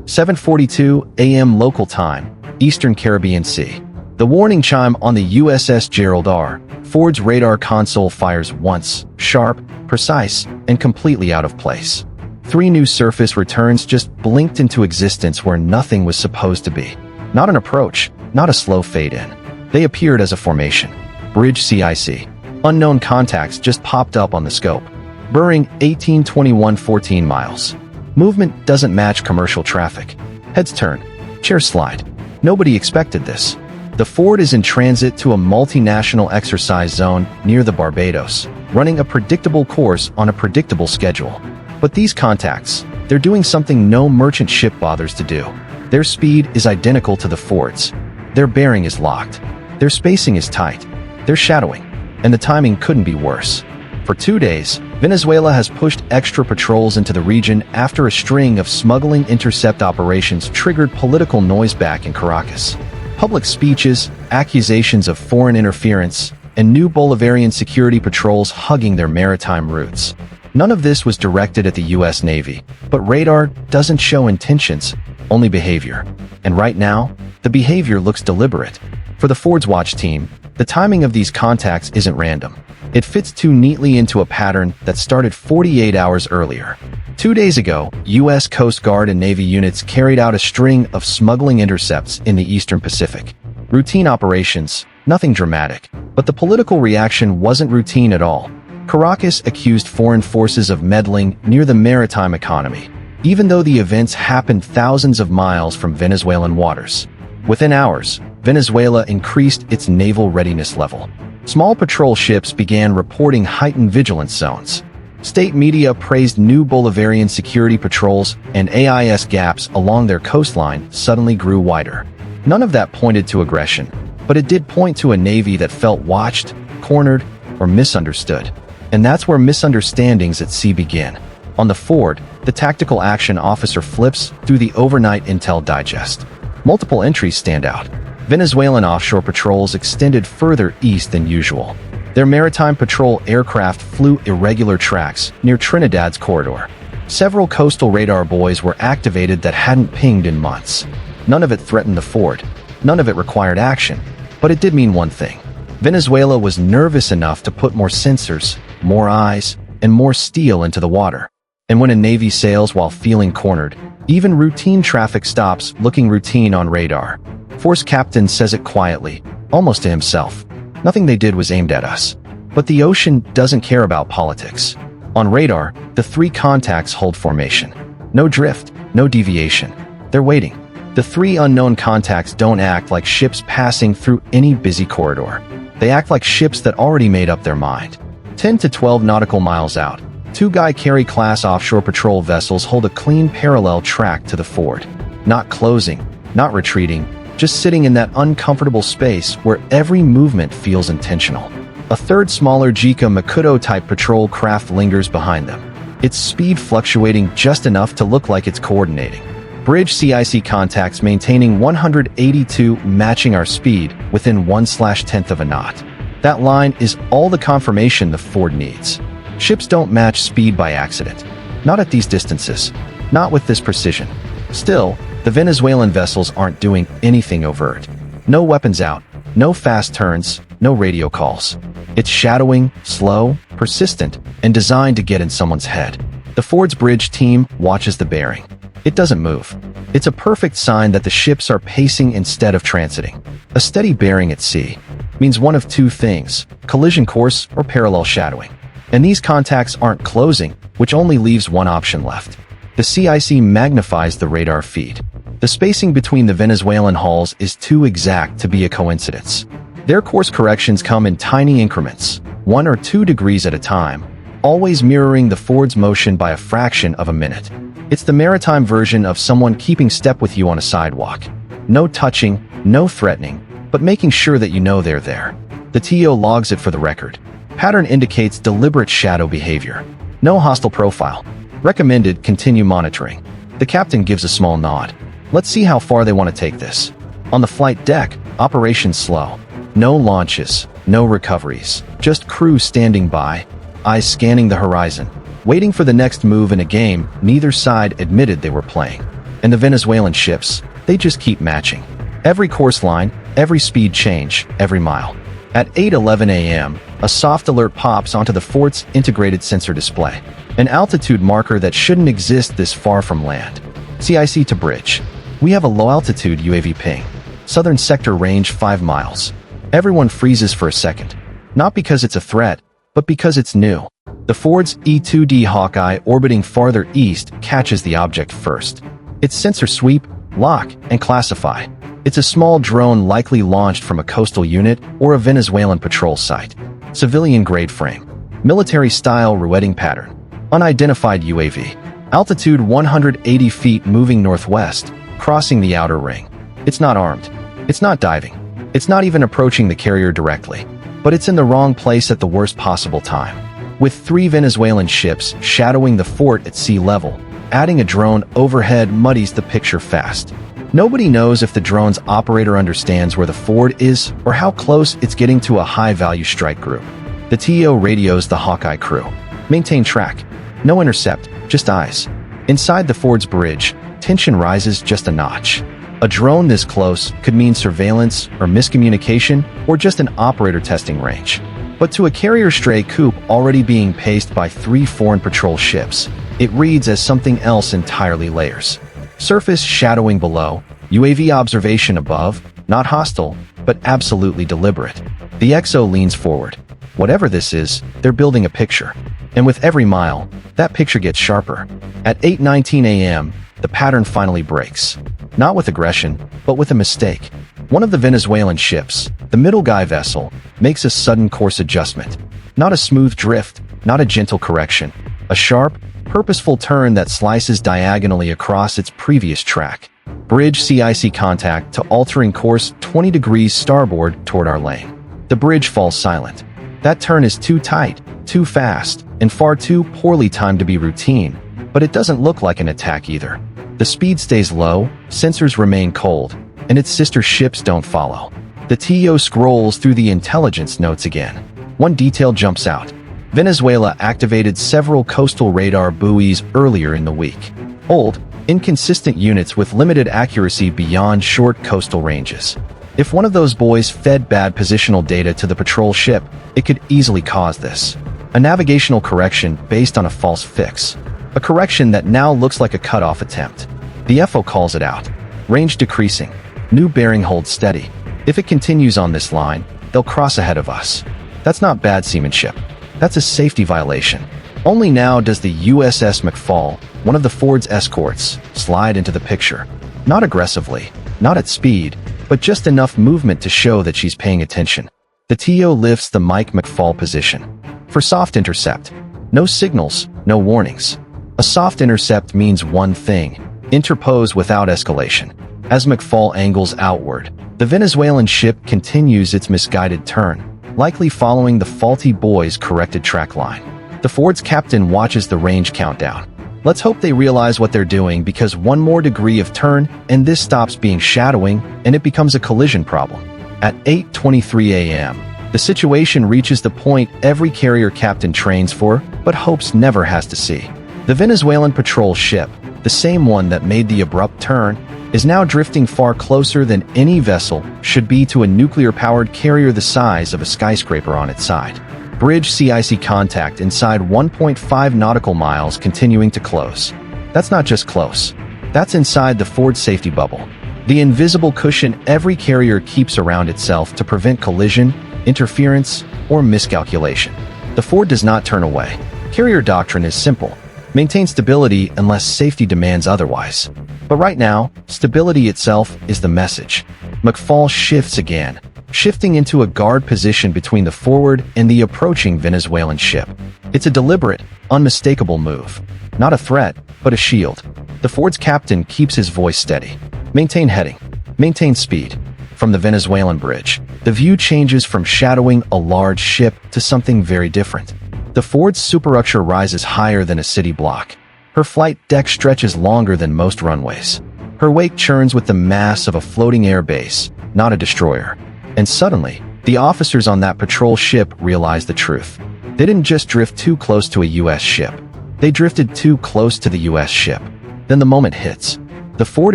7:42 a.m. local time, Eastern Caribbean Sea. The warning chime on the USS Gerald R. Ford's radar console fires once, sharp, precise, and completely out of place. 3 new surface returns just blinked into existence where nothing was supposed to be. Not an approach, not a slow fade-in. They appeared as a formation. Bridge CIC. Unknown contacts just popped up on the scope. Bearing 1821 14 miles. Movement doesn't match commercial traffic. Heads turn. Chairs slide. Nobody expected this. The Ford is in transit to a multinational exercise zone near the Barbados, running a predictable course on a predictable schedule. But these contacts, they're doing something no merchant ship bothers to do. Their speed is identical to the Ford's. Their bearing is locked. Their spacing is tight. They're shadowing. And the timing couldn't be worse. For 2 days, Venezuela has pushed extra patrols into the region after a string of smuggling intercept operations triggered political noise back in Caracas. Public speeches, accusations of foreign interference, and new Bolivarian security patrols hugging their maritime routes. None of this was directed at the U.S. Navy, but radar doesn't show intentions, only behavior. And right now, the behavior looks deliberate. For the Ford's watch team, the timing of these contacts isn't random. It fits too neatly into a pattern that started 48 hours earlier. 2 days ago, U.S. Coast Guard and Navy units carried out a string of smuggling intercepts in the Eastern Pacific. Routine operations, nothing dramatic. But the political reaction wasn't routine at all. Caracas accused foreign forces of meddling near the maritime economy, even though the events happened thousands of miles from Venezuelan waters. Within hours, Venezuela increased its naval readiness level. Small patrol ships began reporting heightened vigilance zones. State media praised new Bolivarian security patrols, and AIS gaps along their coastline suddenly grew wider. None of that pointed to aggression, but it did point to a navy that felt watched, cornered, or misunderstood. And that's where misunderstandings at sea begin. On the Ford, the tactical action officer flips through the overnight intel digest. Multiple entries stand out. Venezuelan offshore patrols extended further east than usual. Their maritime patrol aircraft flew irregular tracks near Trinidad's corridor. Several coastal radar buoys were activated that hadn't pinged in months. None of it threatened the Ford. None of it required action. But it did mean one thing. Venezuela was nervous enough to put more sensors, more eyes, and more steel into the water. And when a navy sails while feeling cornered, even routine traffic stops looking routine on radar. Force captain says it quietly, almost to himself. Nothing they did was aimed at us. But the ocean doesn't care about politics. On radar, the 3 contacts hold formation. No drift, no deviation. They're waiting. The 3 unknown contacts don't act like ships passing through any busy corridor. They act like ships that already made up their mind. 10 to 12 nautical miles out, 2 Guy Carey-class offshore patrol vessels hold a clean parallel track to the Ford. Not closing, not retreating, just sitting in that uncomfortable space where every movement feels intentional. A third smaller Jika Makuto-type patrol craft lingers behind them, its speed fluctuating just enough to look like it's coordinating. Bridge CIC contacts maintaining 182, matching our speed within 1/10th of a knot. That line is all the confirmation the Ford needs. Ships don't match speed by accident. Not at these distances. Not with this precision. Still, the Venezuelan vessels aren't doing anything overt. No weapons out, no fast turns, no radio calls. It's shadowing, slow, persistent, and designed to get in someone's head. The Ford's bridge team watches the bearing. It doesn't move. It's a perfect sign that the ships are pacing instead of transiting. A steady bearing at sea means one of 2 things: collision course or parallel shadowing. And these contacts aren't closing, which only leaves one option left. The CIC magnifies the radar feed. The spacing between the Venezuelan hulls is too exact to be a coincidence. Their course corrections come in tiny increments, 1 or 2 degrees at a time, always mirroring the Ford's motion by a fraction of a minute. It's the maritime version of someone keeping step with you on a sidewalk. No touching, no threatening, but making sure that you know they're there. The TO logs it for the record. Pattern indicates deliberate shadow behavior. No hostile profile. Recommended continue monitoring. The captain gives a small nod. Let's see how far they want to take this. On the flight deck, operations slow. No launches, no recoveries, just crew standing by, eyes scanning the horizon, waiting for the next move in a game neither side admitted they were playing. And the Venezuelan ships, they just keep matching. Every course line, every speed change, every mile. At 8:11 a.m., a soft alert pops onto the fort's integrated sensor display. An altitude marker that shouldn't exist this far from land. CIC to bridge. We have a low-altitude UAV ping. Southern sector range 5 miles. Everyone freezes for a second. Not because it's a threat, but because it's new. The Ford's E-2D Hawkeye orbiting farther east catches the object first. Its sensor sweep, lock, and classify. It's a small drone likely launched from a coastal unit or a Venezuelan patrol site. Civilian-grade frame. Military-style rouetting pattern. Unidentified UAV. Altitude 180 feet moving northwest, crossing the outer ring. It's not armed. It's not diving. It's not even approaching the carrier directly. But it's in the wrong place at the worst possible time. With 3 Venezuelan ships shadowing the fort at sea level, adding a drone overhead muddies the picture fast. Nobody knows if the drone's operator understands where the Ford is or how close it's getting to a high-value strike group. The TO radios the Hawkeye crew. Maintain track. No intercept, just eyes. Inside the Ford's bridge, tension rises just a notch. A drone this close could mean surveillance or miscommunication or just an operator testing range. But to a carrier stray coupe already being paced by 3 foreign patrol ships, it reads as something else entirely. Layers. Surface shadowing below, UAV observation above, not hostile, but absolutely deliberate. The XO leans forward. Whatever this is, they're building a picture. And with every mile, that picture gets sharper. At 8:19 a.m., the pattern finally breaks. Not with aggression, but with a mistake. One of the Venezuelan ships, the middle guy vessel, makes a sudden course adjustment. Not a smooth drift, not a gentle correction. A sharp, purposeful turn that slices diagonally across its previous track. Bridge CIC contact to altering course 20 degrees starboard toward our lane. The bridge falls silent. That turn is too tight, too fast, and far too poorly timed to be routine, but it doesn't look like an attack either. The speed stays low, sensors remain cold, and its sister ships don't follow. The TO scrolls through the intelligence notes again. One detail jumps out. Venezuela activated several coastal radar buoys earlier in the week. Old, inconsistent units with limited accuracy beyond short coastal ranges. If one of those buoys fed bad positional data to the patrol ship, it could easily cause this. A navigational correction based on a false fix. A correction that now looks like a cutoff attempt. The FO calls it out. Range decreasing. New bearing holds steady. If it continues on this line, they'll cross ahead of us. That's not bad seamanship. That's a safety violation. Only now does the USS McFall, one of the Ford's escorts, slide into the picture. Not aggressively, not at speed, but just enough movement to show that she's paying attention. The TO lifts the Mike McFall position. For soft intercept. No signals, no warnings. A soft intercept means one thing: interpose without escalation. As McFall angles outward, the Venezuelan ship continues its misguided turn, likely following the faulty buoy's corrected track line. The Ford's captain watches the range countdown. Let's hope they realize what they're doing, because one more degree of turn and this stops being shadowing and it becomes a collision problem. At 8:23 a.m., the situation reaches the point every carrier captain trains for but hopes never has to see. The Venezuelan patrol ship, the same one that made the abrupt turn, is now drifting far closer than any vessel should be to a nuclear-powered carrier the size of a skyscraper on its side. Bridge CIC contact inside 1.5 nautical miles continuing to close. That's not just close. That's inside the Ford safety bubble. The invisible cushion every carrier keeps around itself to prevent collision, interference, or miscalculation. The Ford does not turn away. Carrier doctrine is simple. Maintain stability unless safety demands otherwise. But right now, stability itself is the message. McFall shifts again, shifting into a guard position between the forward and the approaching Venezuelan ship. It's a deliberate, unmistakable move. Not a threat, but a shield. The Ford's captain keeps his voice steady. Maintain heading. Maintain speed. From the Venezuelan bridge, the view changes from shadowing a large ship to something very different. The Ford's superstructure rises higher than a city block. Her flight deck stretches longer than most runways. Her wake churns with the mass of a floating air base, not a destroyer. And suddenly, the officers on that patrol ship realize the truth. They didn't just drift too close to a U.S. ship. They drifted too close to the U.S. ship. Then the moment hits. The Ford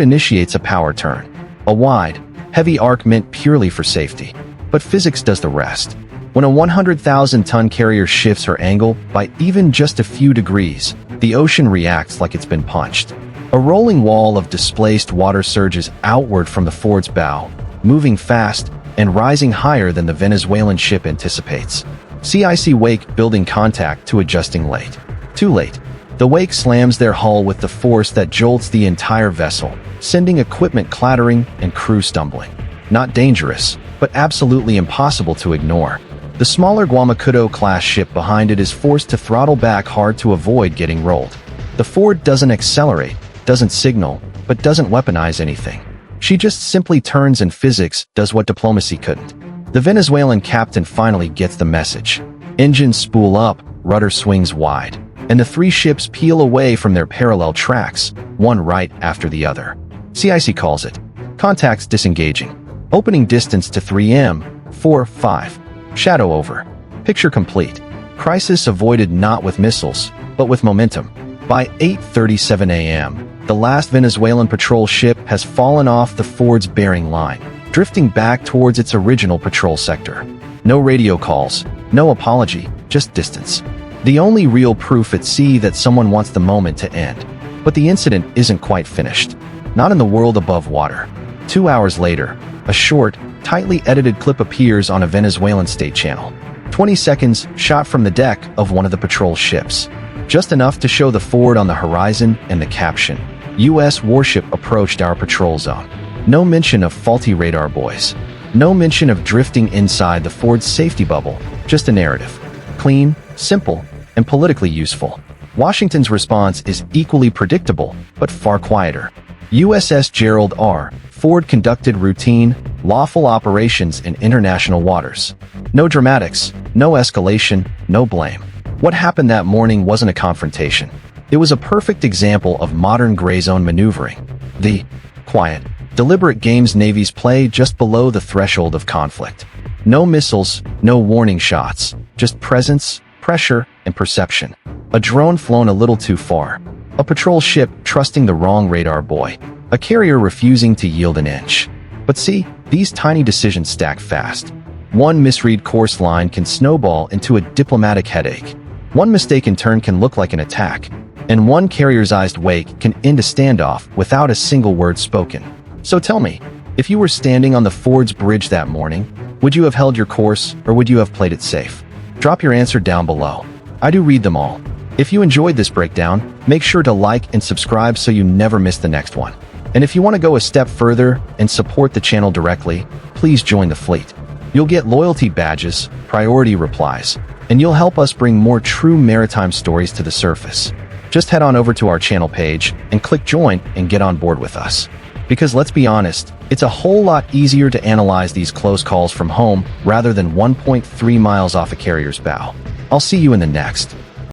initiates a power turn. A wide, heavy arc meant purely for safety. But physics does the rest. When a 100,000-ton carrier shifts her angle by even just a few degrees, the ocean reacts like it's been punched. A rolling wall of displaced water surges outward from the Ford's bow, moving fast and rising higher than the Venezuelan ship anticipates. CIC wake building contact to adjusting late. Too late. The wake slams their hull with the force that jolts the entire vessel, sending equipment clattering and crew stumbling. Not dangerous, but absolutely impossible to ignore. The smaller Guamacuto-class ship behind it is forced to throttle back hard to avoid getting rolled. The Ford doesn't accelerate, doesn't signal, but doesn't weaponize anything. She just simply turns and physics does what diplomacy couldn't. The Venezuelan captain finally gets the message. Engines spool up, rudder swings wide, and the three ships peel away from their parallel tracks, one right after the other. CIC calls it. Contacts disengaging. Opening distance to 3M, 4-5. Shadow over. Picture complete. Crisis avoided not with missiles, but with momentum. By 8:37 a.m., the last Venezuelan patrol ship has fallen off the Ford's bearing line, drifting back towards its original patrol sector. No radio calls, no apology, just distance. The only real proof at sea that someone wants the moment to end. But the incident isn't quite finished. Not in the world above water. 2 hours later, a short, tightly edited clip appears on a Venezuelan state channel. 20 seconds shot from the deck of one of the patrol ships. Just enough to show the Ford on the horizon and the caption, U.S. warship approached our patrol zone. No mention of faulty radar buoys. No mention of drifting inside the Ford's safety bubble. Just a narrative. Clean, simple, and politically useful. Washington's response is equally predictable, but far quieter. USS Gerald R. Ford conducted routine, lawful operations in international waters. No dramatics, no escalation, no blame. What happened that morning wasn't a confrontation. It was a perfect example of modern gray zone maneuvering. The quiet, deliberate games navies play just below the threshold of conflict. No missiles, no warning shots, just presence, pressure, and perception. A drone flown a little too far. A patrol ship trusting the wrong radar buoy. A carrier refusing to yield an inch. But see, these tiny decisions stack fast. One misread course line can snowball into a diplomatic headache. One mistaken turn can look like an attack. And one carrier's wake can end a standoff without a single word spoken. So tell me, if you were standing on the Ford's bridge that morning, would you have held your course or would you have played it safe? Drop your answer down below. I do read them all. If you enjoyed this breakdown, make sure to like and subscribe so you never miss the next one. And if you want to go a step further and support the channel directly, please join the fleet. You'll get loyalty badges, priority replies, and you'll help us bring more true maritime stories to the surface. Just head on over to our channel page and click join and get on board with us. Because let's be honest, it's a whole lot easier to analyze these close calls from home rather than 1.3 miles off a carrier's bow. I'll see you in the next.